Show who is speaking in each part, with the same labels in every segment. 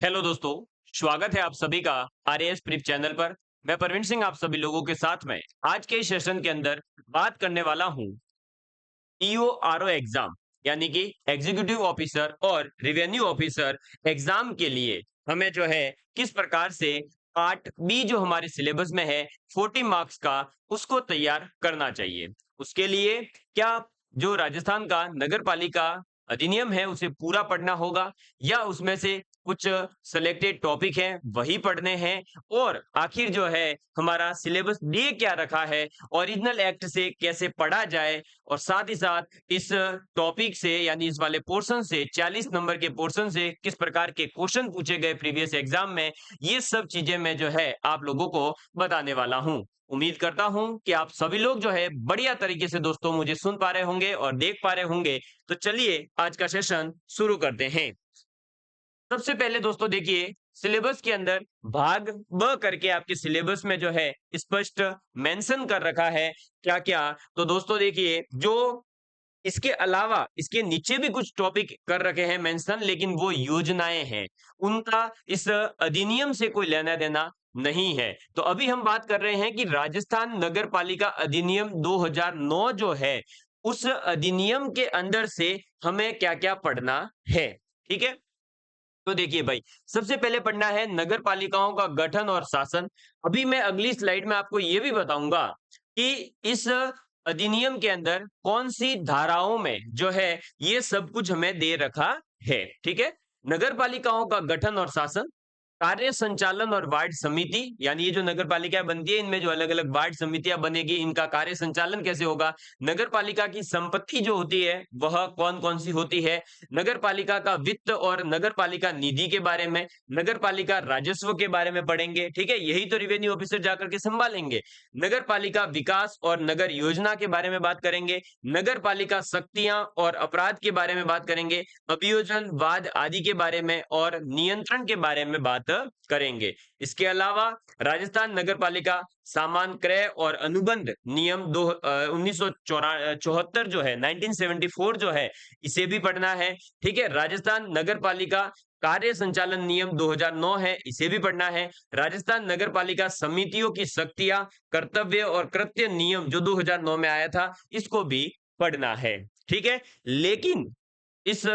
Speaker 1: Hello दोस्तों। स्वागत है आप सभी का आरएएस प्रिप चैनल पर। मैं प्रवीण सिंह आप सभी लोगों के साथ में आज के इस सेशन के अंदर बात करने वाला हूं ईओआरओ एग्जाम यानी कि एग्जीक्यूटिव ऑफिसर और रिवेन्यू ऑफिसर एग्जाम के लिए हमें जो है किस प्रकार से पार्ट बी जो हमारे सिलेबस में है 40 मार्क्स का उसको तैयार करना चाहिए। उसके लिए क्या जो राजस्थान का नगर पालिका अधिनियम है उसे पूरा पढ़ना होगा या उसमें से कुछ सिलेक्टेड टॉपिक हैं वही पढ़ने हैं, और आखिर जो है हमारा सिलेबस दे क्या रखा है, ओरिजिनल एक्ट से कैसे पढ़ा जाए, और साथ ही साथ इस टॉपिक से यानी इस वाले पोर्शन से 40 नंबर के पोर्शन से किस प्रकार के क्वेश्चन पूछे गए प्रीवियस एग्जाम में, ये सब चीजें मैं जो है आप लोगों को बताने वाला हूं। उम्मीद करता हूं कि आप सभी लोग जो है बढ़िया तरीके से दोस्तों मुझे सुन पा रहे होंगे और देख पा रहे होंगे। तो चलिए आज का सेशन शुरू करते हैं। सबसे पहले दोस्तों देखिए, सिलेबस के अंदर भाग ब करके आपके सिलेबस में जो है स्पष्ट मेंशन कर रखा है क्या क्या। तो दोस्तों देखिए, जो इसके अलावा इसके नीचे भी कुछ टॉपिक कर रखे हैं मेंशन, लेकिन वो योजनाएं हैं, उनका इस अधिनियम से कोई लेना देना नहीं है। तो अभी हम बात कर रहे हैं कि राजस्थान नगर पालिका अधिनियम 2009 जो है, उस अधिनियम के अंदर से हमें क्या क्या पढ़ना है। ठीक है, तो देखिए भाई, सबसे पहले पढ़ना है नगर पालिकाओं का गठन और शासन। अभी मैं अगली स्लाइड में आपको ये भी बताऊंगा कि इस अधिनियम के अंदर कौन सी धाराओं में जो है ये सब कुछ हमें दे रखा है। ठीक है, नगर पालिकाओं का गठन और शासन, कार्य संचालन और वार्ड समिति, यानी ये जो नगर पालिका बनती है इनमें जो अलग अलग वार्ड समितियां बनेगी, इनका कार्य संचालन कैसे होगा, नगर पालिका की संपत्ति जो होती है वह कौन कौन सी होती है, नगर पालिका का वित्त और नगर पालिका निधि के बारे में, नगर पालिका राजस्व के बारे में पढ़ेंगे। ठीक है, यही तो रिवेन्यू ऑफिसर जाकर के संभालेंगे। नगर पालिका विकास और नगर योजना के बारे में बात करेंगे, नगर पालिका शक्तियां और अपराध के बारे में बात करेंगे, अभियोजन वाद आदि के बारे में और नियंत्रण के बारे में बात करेंगे। इसके अलावा राजस्थान नगर पालिका सामान क्रय और अनुबंध नियम 1974 जो है 1974 जो है, इसे भी पढ़ना है। ठीक है, राजस्थान नगर पालिका कार्य संचालन नियम 2009 है, इसे भी पढ़ना है। राजस्थान नगर पालिका समितियों की शक्तियां कर्तव्य और कृत्य नियम जो 2009 में आया था, इसको भी पढ़ना है। ठीक है, लेकिन इस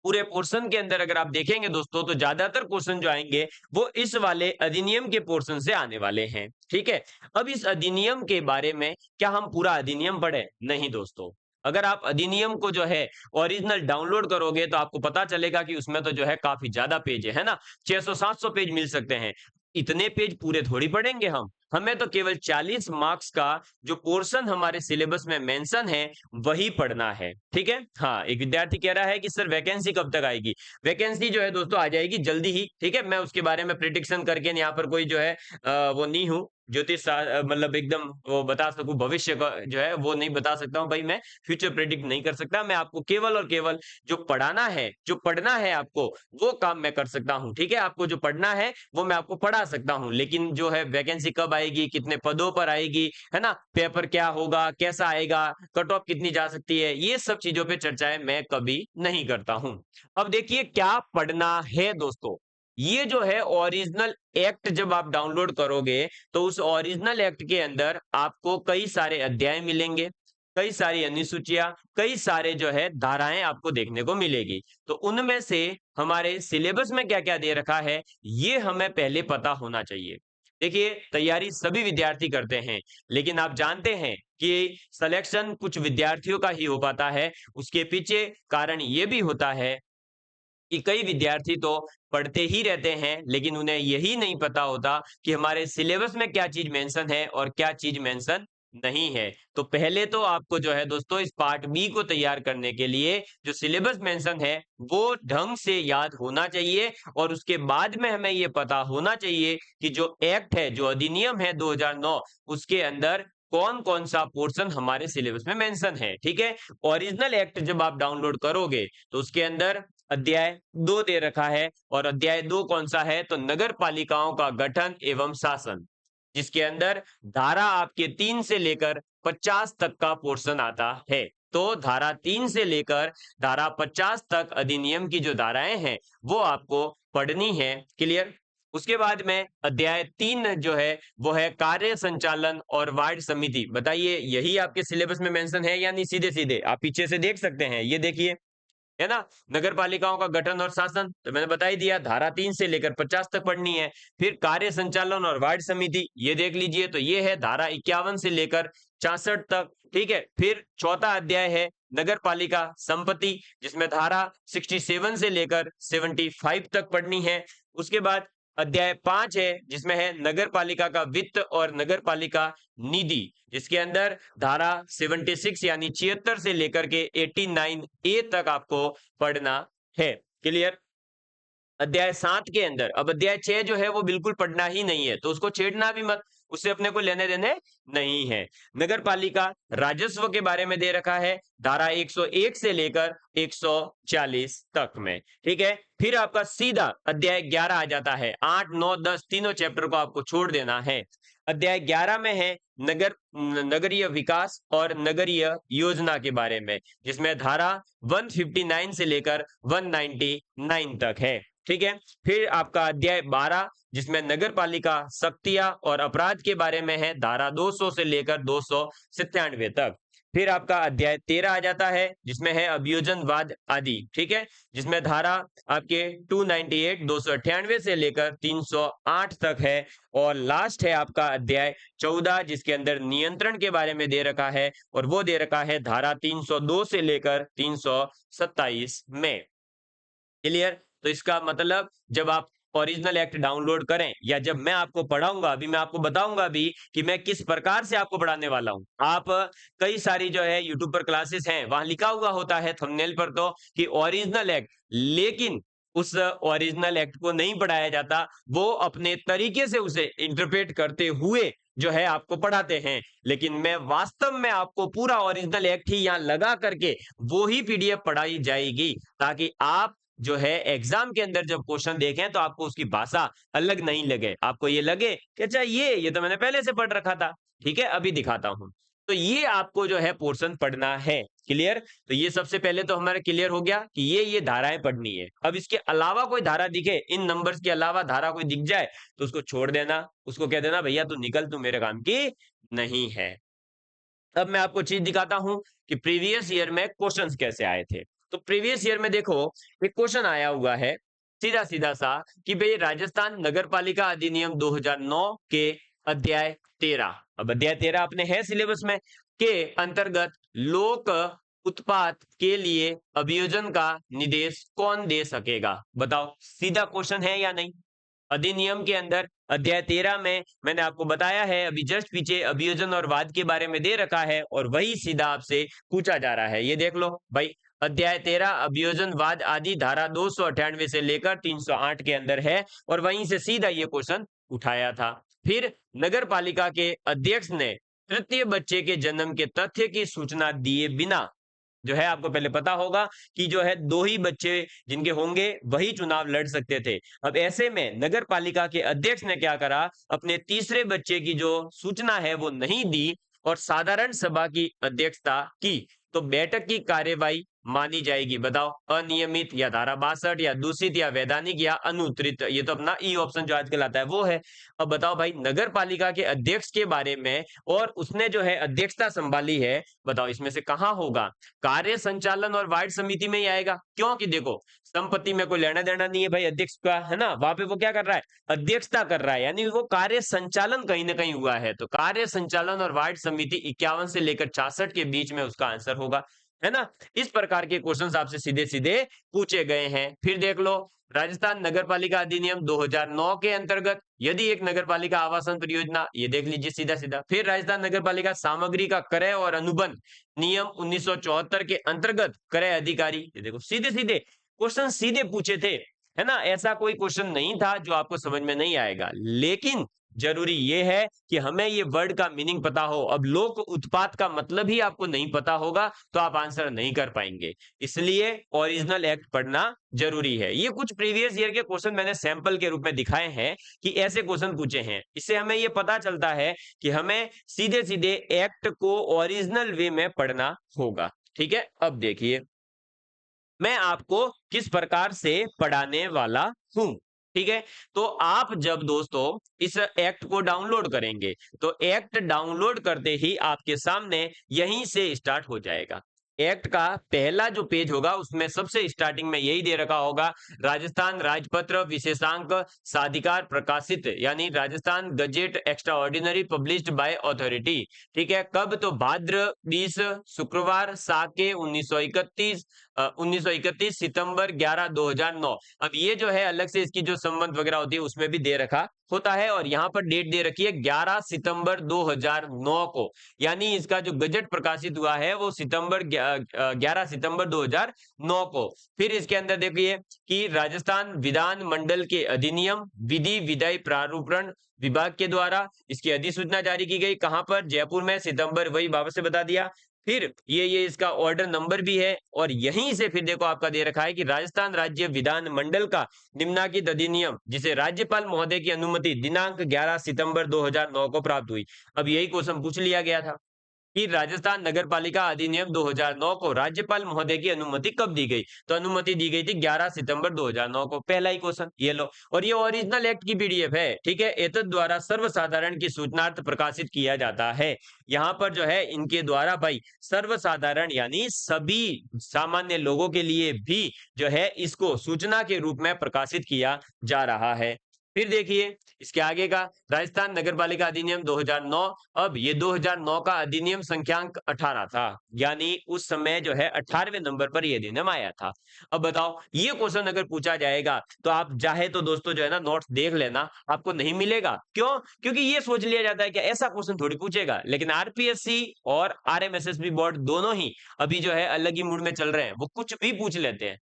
Speaker 1: पूरे पोर्शन के अंदर अगर आप देखेंगे दोस्तों, तो ज्यादातर क्वेश्चन जो आएंगे वो इस वाले अधिनियम के पोर्शन से आने वाले हैं। ठीक है, अब इस अधिनियम के बारे में क्या हम पूरा अधिनियम पढ़े? नहीं दोस्तों। अगर आप अधिनियम को जो है ओरिजिनल डाउनलोड करोगे तो आपको पता चलेगा कि उसमें तो जो है काफी ज्यादा पेज है ना, 600-700 पेज मिल सकते हैं। इतने पेज पूरे थोड़ी पढ़ेंगे हम। हमें तो केवल 40 मार्क्स का जो पोर्शन हमारे सिलेबस में मेंशन है वही पढ़ना है। ठीक है, हाँ, एक विद्यार्थी कह रहा है कि सर वैकेंसी कब तक आएगी? वैकेंसी जो है दोस्तों आ जाएगी जल्दी ही। ठीक है, मैं उसके बारे में प्रिडिक्शन करके यहाँ पर कोई जो है वो नहीं हूँ, मतलब एकदम वो बता सकूं भविष्य का जो है वो नहीं बता सकता हूं भाई, मैं फ्यूचर प्रेडिक्ट नहीं कर सकता। मैं आपको केवल और केवल जो पढ़ाना है, जो पढ़ना है आपको, वो काम मैं कर सकता हूं। ठीक है, आपको जो पढ़ना है वो मैं आपको पढ़ा सकता हूं, लेकिन जो है वैकेंसी कब आएगी, कितने पदों पर आएगी, है ना, पेपर क्या होगा, कैसा आएगा, कट ऑफ कितनी जा सकती है, ये सब चीजों पे चर्चाएं मैं कभी नहीं करता हूं। अब देखिए क्या पढ़ना है दोस्तों। ये जो है ओरिजिनल एक्ट जब आप डाउनलोड करोगे तो उस ओरिजिनल एक्ट के अंदर आपको कई सारे अध्याय मिलेंगे, कई सारी अनुसूचियां, कई सारे जो है धाराएं आपको देखने को मिलेगी। तो उनमें से हमारे सिलेबस में क्या क्या दे रखा है ये हमें पहले पता होना चाहिए। देखिए, तैयारी सभी विद्यार्थी करते हैं, लेकिन आप जानते हैं कि सिलेक्शन कुछ विद्यार्थियों का ही हो पाता है। उसके पीछे कारण ये भी होता है कि कई विद्यार्थी तो पढ़ते ही रहते हैं, लेकिन उन्हें यही नहीं पता होता कि हमारे सिलेबस में क्या चीज मेंशन है और क्या चीज मेंशन नहीं है। तो पहले तो आपको जो है दोस्तों इस पार्ट बी को तैयार करने के लिए जो सिलेबस मेंशन है वो ढंग से याद होना चाहिए, और उसके बाद में हमें ये पता होना चाहिए कि जो एक्ट है, जो अधिनियम है 2009, उसके अंदर कौन कौन सा पोर्शन हमारे सिलेबस में मेंशन है। ठीक है, ओरिजिनल एक्ट जब आप डाउनलोड करोगे तो उसके अंदर अध्याय 2 दे रखा है, और अध्याय 2 कौन सा है? तो नगर पालिकाओं का गठन एवं शासन, जिसके अंदर धारा आपके 3 से लेकर 50 तक का पोर्शन आता है। तो धारा 3 से लेकर धारा 50 तक अधिनियम की जो धाराएं हैं वो आपको पढ़नी है। क्लियर। उसके बाद में अध्याय 3 जो है वो है कार्य संचालन और वार्ड समिति। बताइए यही आपके सिलेबस में मेंशन है या नहीं? सीधे सीधे आप पीछे से देख सकते हैं, ये देखिए, है ना। नगर पालिकाओं का गठन और शासन तो मैंने बता ही दिया, धारा 3 से लेकर 50 तक पढ़नी है। फिर कार्य संचालन और वार्ड समिति ये देख लीजिए, तो ये है धारा 51 से लेकर 66 तक। ठीक है। फिर चौथा अध्याय है नगर पालिका संपत्ति, जिसमें धारा 67 से लेकर 75 तक पढ़नी है। उसके बाद अध्याय 5 है जिसमें है नगर पालिका का वित्त और नगर पालिका निधि, जिसके अंदर धारा 76 यानी 76 से लेकर के 89 ए तक आपको पढ़ना है। क्लियर। अध्याय 7 के अंदर अब अध्याय 6 जो है वो बिल्कुल पढ़ना ही नहीं है, तो उसको छेड़ना भी मत, उससे अपने को लेने देने नहीं है। नगर पालिका राजस्व के बारे में दे रखा है धारा 101 से लेकर 140 तक में। ठीक है। फिर आपका सीधा अध्याय 11 आ जाता है। 8, 9, 10 तीनों चैप्टर को आपको छोड़ देना है। अध्याय 11 में है नगरीय विकास और नगरीय योजना के बारे में, जिसमें धारा 159 से लेकर 199 तक है। ठीक है। फिर आपका अध्याय 12 जिसमें नगर पालिका शक्तियां और अपराध के बारे में है, धारा 200 से लेकर 297 तक। फिर आपका अध्याय 13 आ जाता है जिसमें है अभियोजनवाद आदि। ठीक है। जिसमें धारा आपके 298 298 से लेकर 308 तक है। और लास्ट है आपका अध्याय 14 जिसके अंदर नियंत्रण के बारे में दे रखा है, और वो दे रखा है धारा 302 से लेकर 327 में। क्लियर। तो इसका मतलब जब आप ओरिजिनल एक्ट डाउनलोड करें या जब मैं आपको पढ़ाऊंगा, अभी मैं आपको बताऊंगा भी कि मैं किस प्रकार से आपको पढ़ाने वाला हूं। आप कई सारी जो है यूट्यूब पर क्लासेस हैं, वहां लिखा हुआ होता है थंबनेल पर तो कि ओरिजिनल एक्ट, लेकिन उस ओरिजिनल एक्ट को नहीं पढ़ाया जाता, वो अपने तरीके से उसे इंटरप्रेट करते हुए जो है आपको पढ़ाते हैं। लेकिन मैं वास्तव में आपको पूरा ओरिजिनल एक्ट ही यहाँ लगा करके वो ही पीडीएफ पढ़ाई जाएगी, ताकि आप जो है एग्जाम के अंदर जब क्वेश्चन देखें तो आपको उसकी भाषा अलग नहीं लगे, आपको ये लगे कि अच्छा ये तो मैंने पहले से पढ़ रखा था। ठीक है। अभी दिखाता हूं। तो ये आपको जो है पोर्शन पढ़ना है। क्लियर। तो ये सबसे पहले तो हमारा क्लियर हो गया कि ये धाराएं पढ़नी है। अब इसके अलावा कोई धारा दिखे, इन नंबर्स के अलावा धारा कोई दिख जाए तो उसको छोड़ देना, उसको कह देना भैया तू निकल, तू मेरे काम की नहीं है। अब मैं आपको चीज दिखाता हूं कि प्रीवियस ईयर में क्वेश्चंस कैसे आए थे। तो प्रीवियस ईयर में देखो एक क्वेश्चन आया हुआ है सीधा सीधा सा कि भाई राजस्थान नगरपालिका अधिनियम 2009 के अध्याय 13, अब अध्याय 13 अपने है सिलेबस में, के अंतर्गत लोक उत्पाद के लिए अभियोजन का निर्देश कौन दे सकेगा? बताओ, सीधा क्वेश्चन है या नहीं? अधिनियम के अंदर अध्याय 13 में मैंने आपको बताया है, अभी जस्ट पीछे अभियोजन और वाद के बारे में दे रखा है और वही सीधा आपसे पूछा जा रहा है। ये देख लो भाई, अध्याय 13 अभियोजन वाद आदि धारा 298 से लेकर 308 के अंदर है, और वहीं से सीधा ये क्वेश्चन उठाया था। फिर नगर पालिका के अध्यक्ष ने तृतीय बच्चे के जन्म के तथ्य की सूचना दिए बिना, जो है आपको पहले पता होगा कि जो है 2 ही बच्चे जिनके होंगे वही चुनाव लड़ सकते थे। अब ऐसे में नगर पालिका के अध्यक्ष ने क्या करा, अपने तीसरे बच्चे की जो सूचना है वो नहीं दी और साधारण सभा की अध्यक्षता की, तो बैठक की कार्यवाही मानी जाएगी। बताओ, अनियमित या धारा 62 या दूषित या वैधानिक या अनुत्तरित, ये तो अपना ई ऑप्शन जो आजकल आता है वो है। अब बताओ भाई, नगर पालिका के अध्यक्ष के बारे में और उसने जो है अध्यक्षता संभाली है, बताओ इसमें से कहां होगा? कार्य संचालन और वार्ड समिति में ही आएगा। क्योंकि देखो संपत्ति में कोई लेना देना नहीं है भाई अध्यक्ष का, है ना, वहां पे वो क्या कर रहा है, अध्यक्षता कर रहा है, यानी वो कार्य संचालन कहीं ना कहीं हुआ है। तो कार्य संचालन और वार्ड समिति 51 से लेकर 66 के बीच में उसका आंसर होगा, है ना। इस प्रकार के क्वेश्चंस आपसे सीधे सीधे पूछे गए हैं। फिर देख लो, राजस्थान नगरपालिका अधिनियम 2009 के अंतर्गत यदि एक नगरपालिका आवासन परियोजना, ये देख लीजिए सीधा सीधा। फिर राजस्थान नगरपालिका सामग्री का क्रय और अनुबंध नियम 1974 के अंतर्गत क्रय अधिकारी, ये देखो सीधे सीधे क्वेश्चन सीधे पूछे थे, है ना। ऐसा कोई क्वेश्चन नहीं था जो आपको समझ में नहीं आएगा, लेकिन जरूरी ये है कि हमें ये वर्ड का मीनिंग पता हो। अब लोक उत्पाद का मतलब ही आपको नहीं पता होगा तो आप आंसर नहीं कर पाएंगे, इसलिए ओरिजिनल एक्ट पढ़ना जरूरी है। ये कुछ प्रीवियस ईयर के क्वेश्चन मैंने सैंपल के रूप में दिखाए हैं कि ऐसे क्वेश्चन पूछे हैं। इससे हमें ये पता चलता है कि हमें सीधे सीधे एक्ट को ओरिजिनल वे में पढ़ना होगा। ठीक है, अब देखिए मैं आपको किस प्रकार से पढ़ाने वाला हूं। ठीक है, तो आप जब दोस्तों इस एक्ट को डाउनलोड करेंगे तो एक्ट डाउनलोड करते ही आपके सामने यहीं से स्टार्ट हो जाएगा। एक्ट का पहला जो पेज होगा उसमें सबसे स्टार्टिंग में यही दे रखा होगा, राजस्थान राजपत्र विशेषांक साधिकार प्रकाशित, यानी Rajasthan gazette extraordinary published by authority. ठीक है, कब? तो भाद्र 20 शुक्रवार साके 1931, 1931 सितंबर 11 2009। अब ये जो है अलग से इसकी जो संबंध वगैरह होती है उसमें भी दे रखा होता है, और यहाँ पर डेट दे रखी है 11 सितंबर 2009 को, यानी इसका जो गजट प्रकाशित हुआ है वो 11 सितंबर 2009 को। फिर इसके अंदर देखिए कि राजस्थान विधान मंडल के अधिनियम विधि विधायी प्रारूपण विभाग के द्वारा इसकी अधिसूचना जारी की गई। कहां पर? जयपुर में, सितंबर वही वापस से बता दिया। फिर ये इसका ऑर्डर नंबर भी है, और यहीं से फिर देखो आपका दे रखा है कि राजस्थान राज्य विधान मंडल का निम्नलिखित अधिनियम जिसे राज्यपाल महोदय की अनुमति दिनांक 11 सितंबर 2009 को प्राप्त हुई। अब यही क्वेश्चन पूछ लिया गया था कि राजस्थान नगरपालिका अधिनियम 2009 को राज्यपाल महोदय की अनुमति कब दी गई? तो अनुमति दी गई थी 11 सितंबर 2009 को। पहला ही क्वेश्चन ये लो, और ये ओरिजिनल एक्ट की पीडीएफ है। ठीक है, एतद द्वारा सर्वसाधारण की सूचनार्थ प्रकाशित किया जाता है। यहाँ पर जो है इनके द्वारा भाई सर्वसाधारण यानी सभी सामान्य लोगों के लिए भी जो है इसको सूचना के रूप में प्रकाशित किया जा रहा है। फिर देखिए इसके आगे का, राजस्थान नगरपालिका अधिनियम 2009। अब ये 2009 का अधिनियम संख्यांक 18 था, यानी उस समय जो है 18वें नंबर पर ये अधिनियम आया था। अब बताओ ये क्वेश्चन अगर पूछा जाएगा तो आप चाहे तो दोस्तों जो है ना नोट्स देख लेना, आपको नहीं मिलेगा। क्यों? क्योंकि ये सोच लिया जाता है कि ऐसा क्वेश्चन थोड़ी पूछेगा, लेकिन आरपीएससी और आरएमएसएसबी बोर्ड दोनों ही अभी जो है अलग ही मूड में चल रहे हैं, वो कुछ भी पूछ लेते हैं।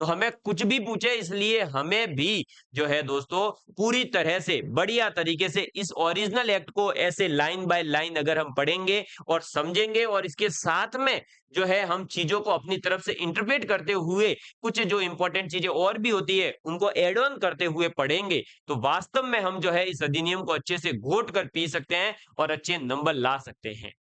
Speaker 1: तो हमें कुछ भी पूछे, इसलिए हमें भी जो है दोस्तों पूरी तरह से बढ़िया तरीके से इस ओरिजिनल एक्ट को ऐसे लाइन बाय लाइन अगर हम पढ़ेंगे और समझेंगे, और इसके साथ में जो है हम चीजों को अपनी तरफ से इंटरप्रेट करते हुए कुछ जो इंपॉर्टेंट चीजें और भी होती है उनको एड ऑन करते हुए पढ़ेंगे, तो वास्तव में हम जो है इस अधिनियम को अच्छे से घोट कर पी सकते हैं और अच्छे नंबर ला सकते हैं।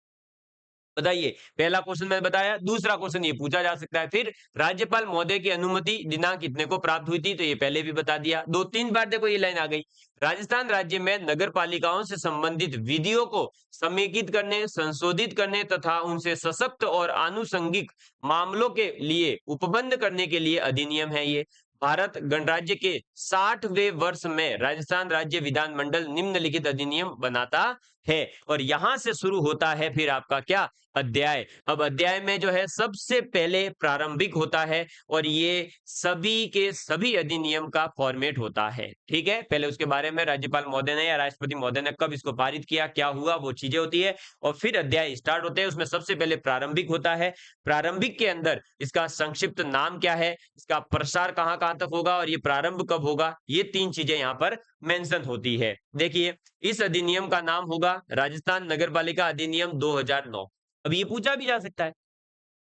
Speaker 1: बताइए, पहला क्वेश्चन मैंने बताया, दूसरा क्वेश्चन ये पूछा जा सकता है फिर, राज्यपाल महोदय की अनुमति दिनांक कितने को प्राप्त हुई थी? तो ये पहले भी बता दिया, दो तीन बार देखो ये लाइन आ गई। राजस्थान राज्य में नगर पालिकाओं से संबंधित विधियों को समेकित करने, संशोधित करने तथा उनसे सशक्त और आनुषंगिक मामलों के लिए उपबंध करने के लिए अधिनियम है ये। भारत गणराज्य के 60वें वर्ष में राजस्थान राज्य विधानमंडल निम्नलिखित अधिनियम बनाता है, और यहां से शुरू होता है फिर आपका क्या? अध्याय। अब अध्याय में जो है सबसे पहले प्रारंभिक होता है, और ये सभी के सभी अधिनियम का फॉर्मेट होता है। ठीक है, पहले उसके बारे में राज्यपाल महोदय ने या राष्ट्रपति महोदय ने कब इसको पारित किया, क्या हुआ, वो चीजें होती है, और फिर अध्याय स्टार्ट होते हैं। उसमें सबसे पहले प्रारंभिक होता है। प्रारंभिक के अंदर इसका संक्षिप्त नाम क्या है, इसका प्रसार कहां कहां तक होगा, और ये प्रारंभ कब होगा, ये तीन चीजें यहाँ पर मेंशन होती है। देखिए इस अधिनियम का नाम होगा राजस्थान नगरपालिका अधिनियम 2009। अब ये पूछा भी जा सकता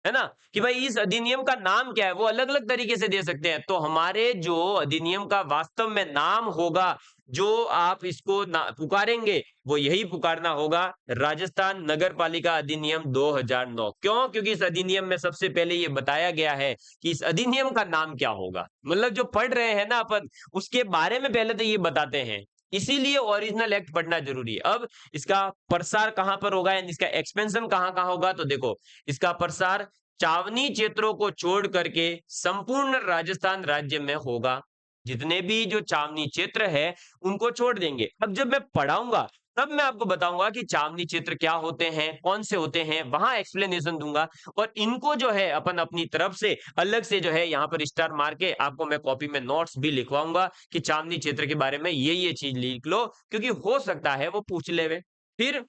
Speaker 1: है ना, कि भाई इस अधिनियम का नाम क्या है, वो अलग अलग तरीके से दे सकते हैं। तो हमारे जो अधिनियम का वास्तव में नाम होगा, जो आप इसको पुकारेंगे, वो यही पुकारना होगा, राजस्थान नगरपालिका अधिनियम 2009। क्यों? क्योंकि इस अधिनियम में सबसे पहले ये बताया गया है कि इस अधिनियम का नाम क्या होगा। मतलब जो पढ़ रहे हैं ना अपन, उसके बारे में पहले तो ये बताते हैं, इसीलिए ओरिजिनल एक्ट पढ़ना जरूरी है। अब इसका प्रसार कहां पर होगा, यानी इसका एक्सपेंशन कहां कहां होगा, तो देखो इसका प्रसार चावनी क्षेत्रों को छोड़ करके संपूर्ण राजस्थान राज्य में होगा। जितने भी जो चावनी क्षेत्र है उनको छोड़ देंगे। अब जब मैं पढ़ाऊंगा तब मैं आपको बताऊंगा कि चावनी क्षेत्र क्या होते हैं, कौन से होते हैं, वहां एक्सप्लेनेशन दूंगा, और इनको जो है अपन अपनी तरफ से अलग से जो है यहाँ पर स्टार मार के आपको मैं कॉपी में नोट्स भी लिखवाऊंगा कि चावनी क्षेत्र के बारे में ये चीज लिख लो, क्योंकि हो सकता है वो पूछ ले वे। फिर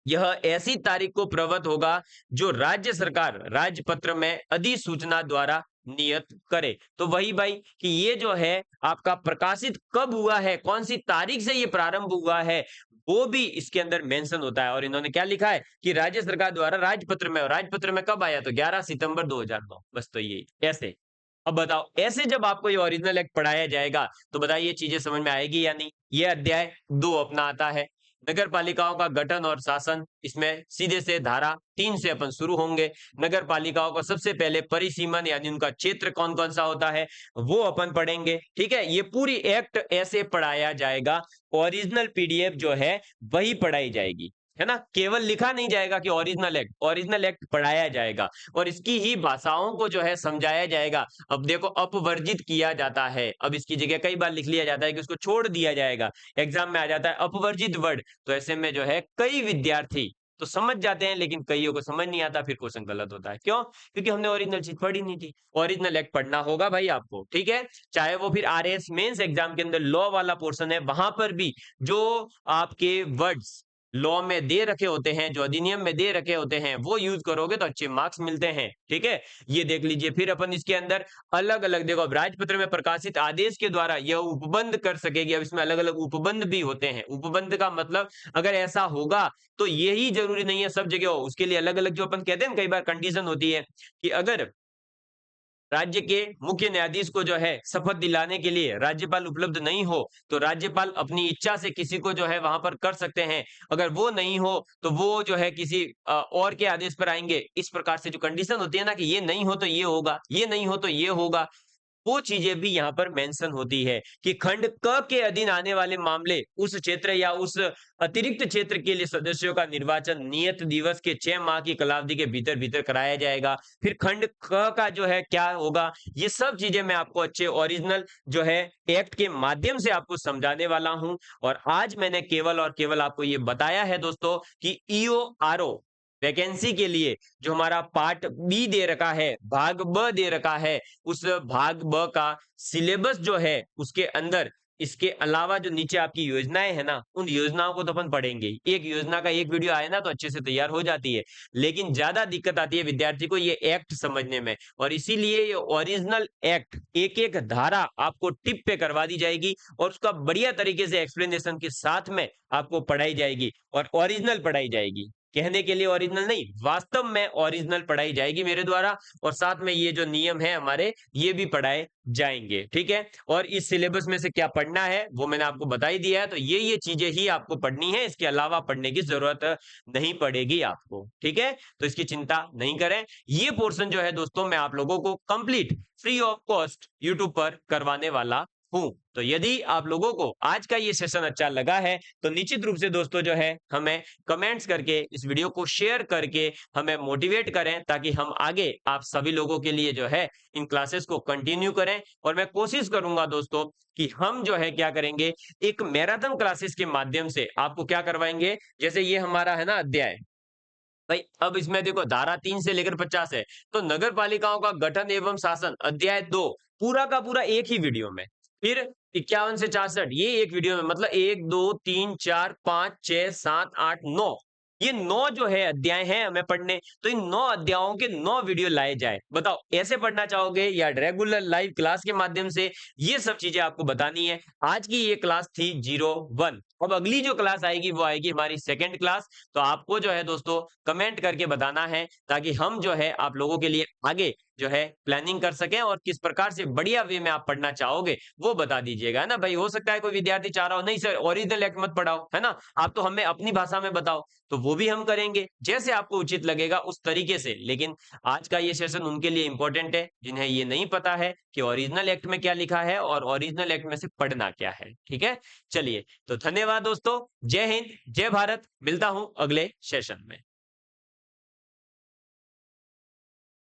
Speaker 1: यह ऐसी तारीख को प्रवत होगा जो राज्य सरकार राजपत्र में अधिसूचना द्वारा नियत करे। तो वही भाई कि ये जो है आपका प्रकाशित कब हुआ है, कौन सी तारीख से ये प्रारंभ हुआ है, वो भी इसके अंदर मेंशन होता है। और इन्होंने क्या लिखा है कि राज्य सरकार द्वारा राजपत्र में, और राजपत्र में कब आया, तो 11 सितंबर 2009। बस तो यही ऐसे। अब बताओ ऐसे जब आपको ये ओरिजिनल एक्ट पढ़ाया जाएगा तो बताइए चीजें समझ में आएगी या नहीं। ये अध्याय 2 अपना आता है। नगर पालिकाओं का गठन और शासन, इसमें सीधे से धारा 3 से अपन शुरू होंगे। नगर पालिकाओं का सबसे पहले परिसीमन यानी उनका क्षेत्र कौन-कौन सा होता है, वो अपन पढ़ेंगे। ठीक है? ये पूरी एक्ट ऐसे पढ़ाया जाएगा, ओरिजिनल पीडीएफ जो है वही पढ़ाई जाएगी। है ना? केवल लिखा नहीं जाएगा कि ओरिजिनल एक्ट पढ़ाया जाएगा और इसकी ही भाषाओं को जो है समझाया जाएगा। अब देखो अपवर्जित किया जाता है, अब इसकी जगह कई बार लिख लिया जाता है कि उसको छोड़ दिया जाएगा। एग्जाम में आ जाता है अपवर्जित वर्ड, तो ऐसे में जो है कई विद्यार्थी तो समझ जाते हैं लेकिन कईयों को समझ नहीं आता, फिर क्वेश्चन गलत होता है। क्यों? क्योंकि हमने ओरिजिनल चीज पढ़ी नहीं थी। ओरिजिनल एक्ट पढ़ना होगा भाई आपको, ठीक है? चाहे वो फिर आरएएस मेंस एग्जाम के अंदर लॉ वाला पोर्शन है, वहां पर भी जो आपके वर्ड्स लॉ में दे रखे होते हैं, जो अधिनियम में दे रखे होते हैं, वो यूज करोगे तो अच्छे मार्क्स मिलते हैं। ठीक है? ये देख लीजिए। फिर अपन इसके अंदर अलग-अलग देखो, अब राजपत्र में प्रकाशित आदेश के द्वारा यह उपबंध कर सकेगी। अब इसमें अलग-अलग उपबंध भी होते हैं। उपबंध का मतलब अगर ऐसा होगा तो यही जरूरी नहीं है सब जगह हो। उसके लिए अलग-अलग जो अपन कहते हैं ना, कई बार कंडीशन होती है कि अगर राज्य के मुख्य न्यायाधीश को जो है शपथ दिलाने के लिए राज्यपाल उपलब्ध नहीं हो, तो राज्यपाल अपनी इच्छा से किसी को जो है वहां पर कर सकते हैं। अगर वो नहीं हो तो वो जो है किसी और के आदेश पर आएंगे। इस प्रकार से जो कंडीशन होती है ना कि ये नहीं हो तो ये होगा, ये नहीं हो तो ये होगा, वो चीजें भी यहाँ पर मेंशन होती है कि खंड क के अधीन आने वाले मामले उस क्षेत्र या उस अतिरिक्त क्षेत्र के लिए सदस्यों का निर्वाचन नियत दिवस के 6 माह की कालावधि के भीतर भीतर कराया जाएगा। फिर खंड क का जो है क्या होगा, ये सब चीजें मैं आपको अच्छे ओरिजिनल जो है एक्ट के माध्यम से आपको समझाने वाला हूं। और आज मैंने केवल और केवल आपको ये बताया है दोस्तों कि ईओ आरओ वैकेंसी के लिए जो हमारा पार्ट बी दे रखा है, भाग ब दे रखा है, उस भाग ब का सिलेबस जो है उसके अंदर इसके अलावा जो नीचे आपकी योजनाएं है ना, उन योजनाओं को तो अपन पढ़ेंगे ही। एक योजना का एक वीडियो आए ना तो अच्छे से तैयार हो जाती है, लेकिन ज्यादा दिक्कत आती है विद्यार्थी को ये एक्ट समझने में। और इसीलिए ये ओरिजिनल एक्ट एक एक धारा आपको टिप पे करवा दी जाएगी और उसका बढ़िया तरीके से एक्सप्लेनेशन के साथ में आपको पढ़ाई जाएगी और ओरिजिनल पढ़ाई जाएगी। कहने के लिए ओरिजिनल नहीं, वास्तव में ओरिजिनल पढ़ाई जाएगी मेरे द्वारा। और साथ में ये जो नियम है हमारे, ये भी पढ़ाए जाएंगे। ठीक है? और इस सिलेबस में से क्या पढ़ना है वो मैंने आपको बता ही दिया है, तो ये चीजें ही आपको पढ़नी है, इसके अलावा पढ़ने की जरूरत नहीं पड़ेगी आपको। ठीक है? तो इसकी चिंता नहीं करें। ये पोर्शन जो है दोस्तों मैं आप लोगों को complete free of cost YouTube पर करवाने वाला हूं। तो यदि आप लोगों को आज का ये सेशन अच्छा लगा है तो निश्चित रूप से दोस्तों जो है हमें कमेंट्स करके इस वीडियो को शेयर करके हमें मोटिवेट करें, ताकि हम आगे आप सभी लोगों के लिए जो है इन क्लासेस को कंटिन्यू करें। और मैं कोशिश करूंगा दोस्तों कि हम जो है क्या करेंगे, एक मैराथन क्लासेस के माध्यम से आपको क्या करवाएंगे। जैसे ये हमारा है ना अध्याय भाई, अब इसमें देखो धारा 3 से लेकर 50 है, तो नगर पालिकाओं का गठन एवं शासन अध्याय 2 पूरा का पूरा एक ही वीडियो में। फिर 51 से 66 ये एक वीडियो में, मतलब 1 2 3 4 5 6 7 8 9, ये 9 जो है अध्याय हैं हमें पढ़ने। तो इन 9 अध्यायों के 9 वीडियो लाए जाए। बताओ ऐसे पढ़ना चाहोगे या रेगुलर लाइव क्लास के माध्यम से, ये सब चीजें आपको बतानी है। आज की ये क्लास थी 01। अब अगली जो क्लास आएगी वो आएगी हमारी सेकंड क्लास। तो आपको जो है दोस्तों कमेंट करके बताना है, ताकि हम जो है आप लोगों के लिए आगे जो है प्लानिंग कर सकें और किस प्रकार से बढ़िया वे में आप पढ़ना चाहोगे वो बता दीजिएगा। है ना भाई? हो सकता है कोई विद्यार्थी चाह रहा हो नहीं सर ओरिजिनल एक्ट मत पढ़ाओ, है ना, आप तो हमें अपनी भाषा में बताओ, तो वो भी हम करेंगे जैसे आपको उचित लगेगा उस तरीके से। लेकिन आज का ये सेशन उनके लिए इंपॉर्टेंट है जिन्हें ये नहीं पता है कि ओरिजिनल एक्ट में क्या लिखा है और ओरिजिनल एक्ट में से पढ़ना क्या है। ठीक है? चलिए, तो धन्यवाद दोस्तों। जय हिंद, जय भारत। मिलता हूं अगले सेशन में।